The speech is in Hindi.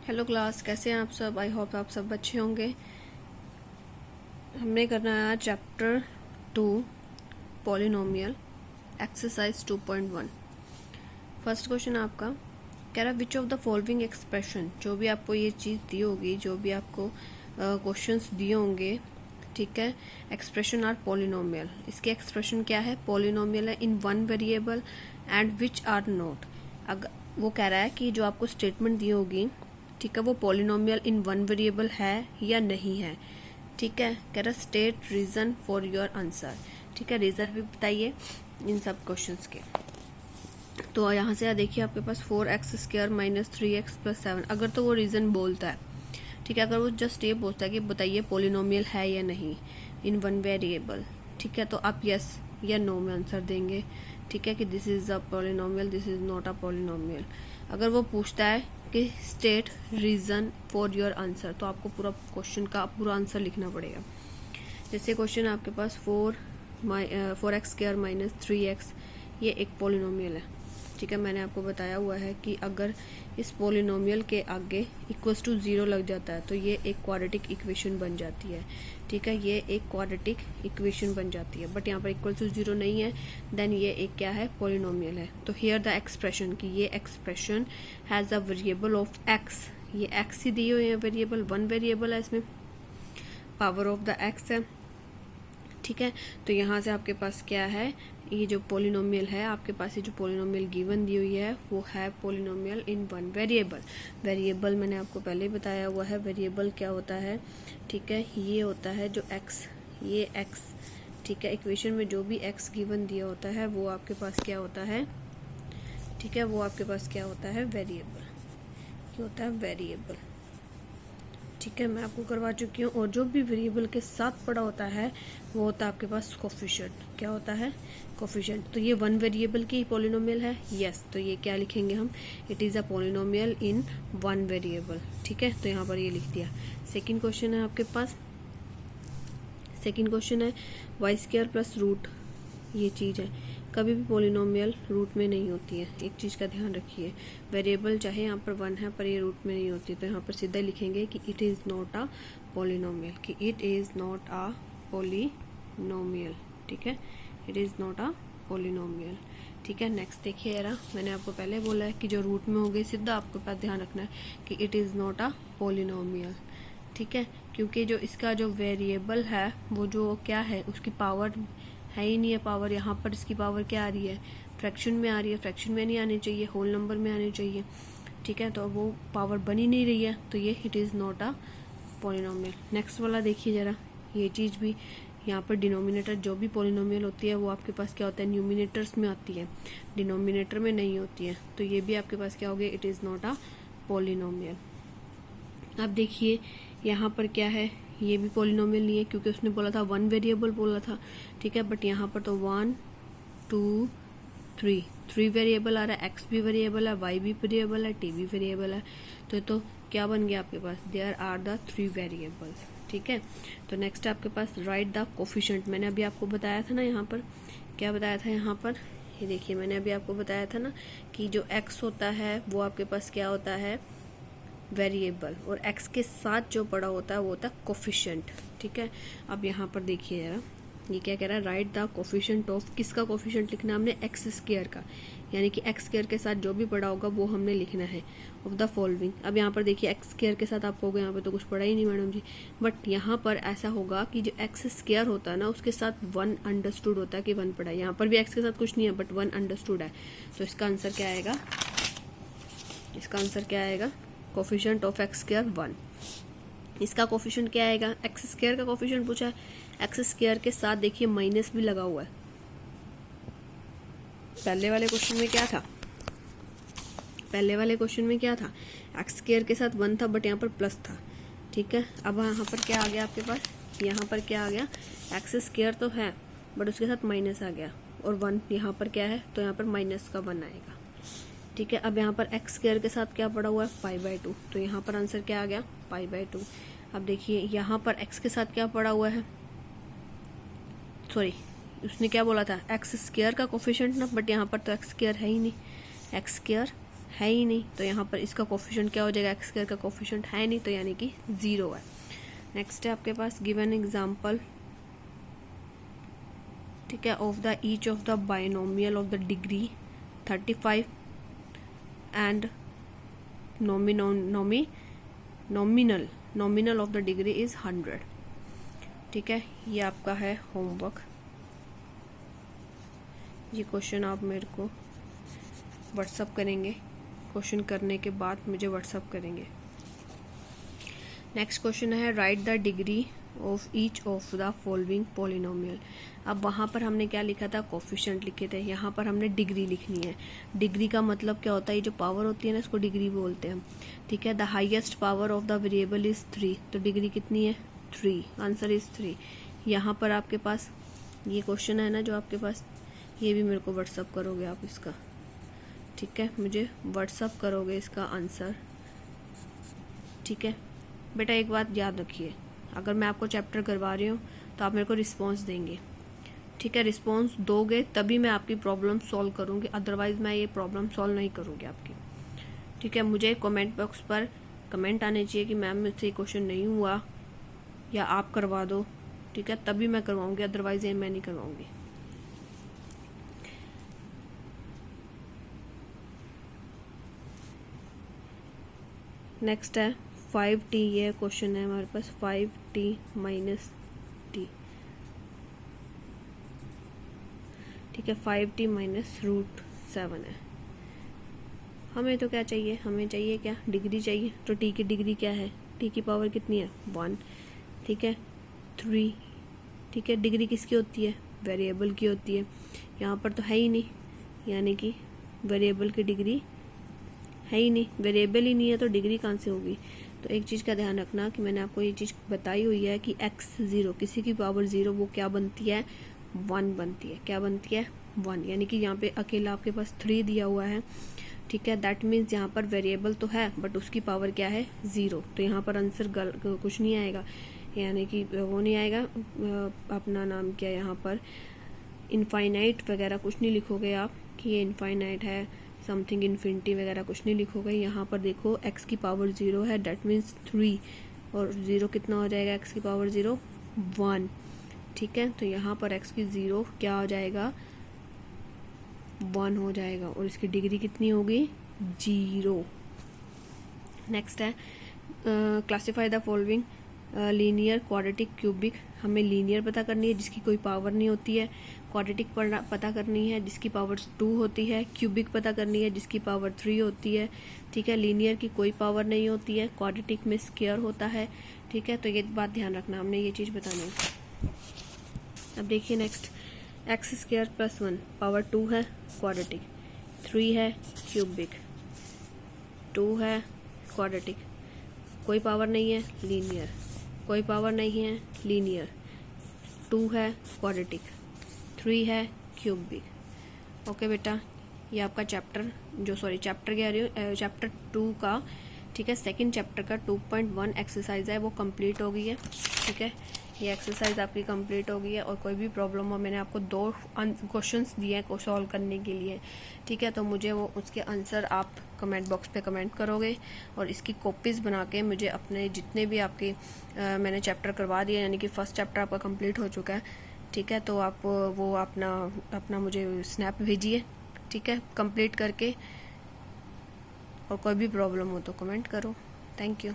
हेलो क्लास, कैसे हैं आप सब। आई होप आप सब अच्छे होंगे। हमने करना है chapter 2 polynomial exercise 2.1। First question आपका कह रहा है which of the following expression. जो भी आपको ये चीज़ दी होगी, जो भी आपको क्वेश्चंस दिए होंगे, ठीक है, एक्सप्रेशन आर पॉलिनोमियल। इसके एक्सप्रेशन क्या है? पॉलिनोमियल है in one variable and which are not. अगर वो कह रहा है कि जो आपको स्टेटमेंट दी होगी, ठीक है, वो पॉलिनोमियल इन वन वेरिएबल है या नहीं है। ठीक है, कह रहा state reason for your answer. ठीक है, रीजन भी बताइए इन सब क्वेश्चंस के। तो यहाँ से देखिए आपके पास 4x² माइनस 3x प्लस 7, अगर तो वो रीजन बोलता है, ठीक है, अगर वो जस्ट ये बोलता है कि बताइए पॉलिनोमियल है या नहीं इन वन वेरिएबल, ठीक है, तो आप यस या नो में आंसर देंगे। ठीक है, कि this is a polynomial, this is not a polynomial. अगर वो पूछता है कि state reason for your answer, तो आपको पूरा क्वेश्चन का पूरा आंसर लिखना पड़ेगा। जैसे क्वेश्चन आपके पास 4x² माइनस 3x, ये एक पॉलिनोमियल है। ठीक है, मैंने आपको बताया हुआ है कि अगर इस पॉलिनोमियल के आगे इक्वल्स टू 0 लग जाता है तो ये एक क्वाड्रेटिक इक्वेशन बन जाती है। ठीक है, ये एक क्वाड्रेटिक इक्वेशन बन जाती है, बट यहाँ पर इक्वल टू 0 नहीं है, देन ये एक क्या है? पॉलिनोमियल है। तो हियर द एक्सप्रेशन कि ये expression has a variable of x, ये x ही दी हुई है वेरिएबल, वन वेरिएबल है, इसमें पावर ऑफ द x है। ठीक है, तो यहाँ से आपके पास क्या है? ये जो पॉलिनोमियल है आपके पास, ये जो पॉलिनोमियल गिवन दी हुई है वो है पॉलिनोमियल इन वन वेरिएबल। वेरिएबल मैंने आपको पहले ही बताया हुआ है, वेरिएबल क्या होता है? ठीक है, ये होता है जो x, ये x, ठीक है, इक्वेशन में जो भी x गिवन दिया होता है वो आपके पास क्या होता है? ठीक है, वो आपके पास क्या होता है? वेरिएबल, ये होता है वेरिएबल। ठीक है, मैं आपको करवा चुकी हूँ। और जो भी वेरिएबल के साथ पड़ा होता है वो होता है आपके पास कोफिशिएंट। क्या होता है? कोफिशिएंट। तो ये वन वेरिएबल की पॉलिनोमियल है, यस, तो ये क्या लिखेंगे हम? It is a polynomial in one variable. ठीक है, तो यहाँ पर ये लिख दिया। सेकेंड क्वेश्चन है आपके पास, सेकेंड क्वेश्चन है y² प्लस रूट, ये चीज़ है, कभी भी पॉलिनोमियल रूट में नहीं होती है। एक चीज़ का ध्यान रखिए, वेरिएबल चाहे यहाँ पर 1 है पर ये रूट में नहीं होती, तो यहाँ पर सीधा लिखेंगे कि it is not a polynomial, कि it is not a polynomial. ठीक है, it is not a polynomial. ठीक है, नेक्स्ट देखिए जरा, मैंने आपको पहले बोला है कि जो रूट में होंगे सीधा आपको पास ध्यान रखना है कि it is not a polynomial. ठीक है, क्योंकि जो इसका जो वेरिएबल है वो जो क्या है, उसकी पावर है ही नहीं है। पावर यहाँ पर इसकी पावर क्या आ रही है? फ्रैक्शन में आ रही है, फ्रैक्शन में नहीं आनी चाहिए, होल नंबर में आनी चाहिए। ठीक है, तो वो पावर बन ही नहीं रही है, तो ये it is not a polynomial. Next वाला देखिए जरा, ये चीज़ भी यहाँ पर डिनोमिनेटर जो भी पॉलिनोमियल होती है वो आपके पास क्या होता है? न्यूमिनेटर्स में आती है, डिनोमिनेटर में नहीं होती है, तो ये भी आपके पास क्या हो गया? It is not a polynomial. अब देखिए यहाँ पर क्या है? ये भी पॉलिनोमियल नहीं है क्योंकि उसने बोला था वन वेरिएबल बोला था। ठीक है, बट यहाँ पर तो 1 2 3 वेरिएबल आ रहा है, x भी वेरिएबल है, y भी वेरिएबल है, t भी वेरिएबल है, तो क्या बन गया आपके पास? There are the 3 variable. ठीक है, तो नेक्स्ट आपके पास राइट द कोफिशिएंट। मैंने अभी आपको बताया था ना, यहाँ पर क्या बताया था? यहाँ पर ये देखिए, मैंने अभी आपको बताया था ना कि जो x होता है वो आपके पास क्या होता है? वेरिएबल, और x के साथ जो पड़ा होता है वो होता है कोफिशिएंट। ठीक है, अब यहाँ पर देखिए जरा, ये क्या कह रहा है? राइट द कोफिशिएंट ऑफ, किसका कोफिशिएंट लिखना है हमने? x² का, यानी कि x² के साथ जो भी पड़ा होगा वो हमने लिखना है, ऑफ द फॉलोइंग। अब यहाँ पर देखिए x² के साथ आपको यहाँ पे तो कुछ पड़ा ही नहीं मैडम जी, बट यहाँ पर ऐसा होगा कि जो x² होता है ना उसके साथ 1 अंडरस्टूड होता है कि 1 पड़ा है। यहाँ पर भी x के साथ कुछ नहीं है बट 1 अंडरस्टूड है, तो इसका आंसर क्या आएगा? इसका आंसर क्या आएगा? Coefficient of x² 1। इसका कोफिशिएंट क्या आएगा? x² का कोफिशिएंट पूछा है, x² के साथ देखिए माइनस भी लगा हुआ है। पहले वाले क्वेश्चन में क्या था? पहले वाले क्वेश्चन में क्या था? x² के साथ 1 था बट यहाँ पर प्लस था। ठीक है, अब यहाँ पर क्या आ गया आपके पास? यहाँ पर क्या आ गया? x² तो है बट उसके साथ माइनस आ गया, और 1 यहाँ पर क्या है? तो यहाँ पर माइनस का 1 आएगा। ठीक है, अब यहाँ पर x² के साथ क्या पड़ा हुआ है? π/2, तो यहाँ पर आंसर क्या आ गया? π/2। अब देखिए यहाँ पर x के साथ क्या पड़ा हुआ है? सॉरी, उसने क्या बोला था? x² का कोफिशिएंट ना, बट यहाँ पर तो x² है ही नहीं, x² है ही नहीं, तो यहाँ पर इसका कोफिशिएंट क्या हो जाएगा, एक्स स्क्वायर का कोफिशिएंट है नहीं, तो यानी कि 0 है। नेक्स्ट है आपके पास गिवन एग्जाम्पल, ठीक है, of the each of the binomial of the degree 35 and nominal of the degree is 100। ठीक है, ये आपका है होमवर्क। ये क्वेश्चन आप मेरे को व्हाट्सअप करेंगे, क्वेश्चन करने के बाद मुझे व्हाट्सअप करेंगे। नेक्स्ट क्वेश्चन है right the degree of each of the following polynomial. अब वहाँ पर हमने क्या लिखा था, कोफिशिएंट लिखे थे, यहाँ पर हमने डिग्री लिखनी है। डिग्री का मतलब क्या होता है, ये जो पावर होती है ना, इसको डिग्री बोलते हैं। ठीक है, the highest power of the variable is 3, तो डिग्री कितनी है, 3, आंसर इज 3। यहाँ पर आपके पास ये क्वेश्चन है ना जो आपके पास, ये भी मेरे को व्हाट्सअप करोगे आप इसका, ठीक है, मुझे व्हाट्सअप करोगे इसका आंसर। ठीक है बेटा, एक बात याद रखिए, अगर मैं आपको चैप्टर करवा रही हूँ तो आप मेरे को रिस्पॉन्स देंगे। ठीक है, रिस्पॉन्स दोगे तभी मैं आपकी प्रॉब्लम सॉल्व करूँगी, अदरवाइज मैं ये प्रॉब्लम सॉल्व नहीं करूँगी आपकी। ठीक है, मुझे कमेंट बॉक्स पर कमेंट आने चाहिए कि मैम मुझसे क्वेश्चन नहीं हुआ या आप करवा दो। ठीक है, तभी मैं करवाऊँगी, अदरवाइज ये मैं नहीं करवाऊँगी। नेक्स्ट है 5t, ये क्वेश्चन है हमारे पास 5t माइनस t। ठीक है, 5t माइनस √7 है। हमें तो क्या चाहिए, हमें चाहिए क्या, डिग्री चाहिए। तो t की डिग्री क्या है, t की पावर कितनी है, 1। ठीक है, 3। ठीक है, डिग्री किसकी होती है, वेरिएबल की होती है। यहाँ पर तो है ही नहीं, यानी कि वेरिएबल की डिग्री है ही नहीं, वेरिएबल ही नहीं है तो डिग्री कहाँ से होगी। तो एक चीज़ का ध्यान रखना कि मैंने आपको ये चीज़ बताई हुई है कि x0 किसी की पावर 0 वो क्या बनती है, 1 बनती है। क्या बनती है, 1, यानी कि यहाँ पे अकेला आपके पास 3 दिया हुआ है। ठीक है, दैट मीन्स यहाँ पर वेरिएबल तो है बट उसकी पावर क्या है, 0, तो यहाँ पर आंसर कुछ नहीं आएगा, यानी कि वो नहीं आएगा। अपना नाम क्या, यहाँ पर इनफाइनाइट वगैरह कुछ नहीं लिखोगे आप कि ये इनफाइनाइट है, समथिंग इन्फिनिटी वगैरह कुछ नहीं लिखोगे। यहाँ पर देखो x की पावर 0 है, डेट मीन्स 3, और 0 कितना हो जाएगा, x की पावर 0 1। ठीक है, तो यहाँ पर x की 0 क्या हो जाएगा, 1 हो जाएगा, और इसकी डिग्री कितनी होगी, 0। नेक्स्ट है classify the following linear, quadratic, cubic. हमें लीनियर पता करनी है जिसकी कोई पावर नहीं होती है, क्वाड्रेटिक पता करनी है जिसकी पावर 2 होती है, क्यूबिक पता करनी है जिसकी पावर 3 होती है। ठीक है, लीनियर की कोई पावर नहीं होती है, क्वाड्रेटिक में स्क्वायर होता है। ठीक है, तो ये बात ध्यान रखना, हमने ये चीज़ बतानी है। अब देखिए नेक्स्ट, x² + 1 पावर 2 है, क्वाड्रेटिक, 3 है क्यूबिक, 2 है क्वाड्रेटिक, कोई पावर नहीं है, लीनियर, कोई पावर नहीं है, लीनियर, 2 है क्वाड्रेटिक, 3 है क्यूबिक। ओके बेटा, ये आपका चैप्टर चैप्टर कह रही हूँ, चैप्टर 2 का, ठीक है, सेकंड चैप्टर का 2.1 एक्सरसाइज है वो कंप्लीट हो गई है। ठीक है, ये एक्सरसाइज आपकी कंप्लीट हो गई है, और कोई भी प्रॉब्लम हो, मैंने आपको 2 क्वेश्चंस दिए हैं सॉल्व करने के लिए। ठीक है, तो मुझे वो उसके आंसर आप कमेंट बॉक्स पे कमेंट करोगे, और इसकी कॉपीज़ बना के मुझे अपने जितने भी आपके मैंने चैप्टर करवा दिए, यानी कि फर्स्ट चैप्टर आपका कंप्लीट हो चुका है। ठीक है, तो आप वो अपना मुझे स्नैप भेजिए। ठीक है, कंप्लीट करके, और कोई भी प्रॉब्लम हो तो कमेंट करो। Thank you.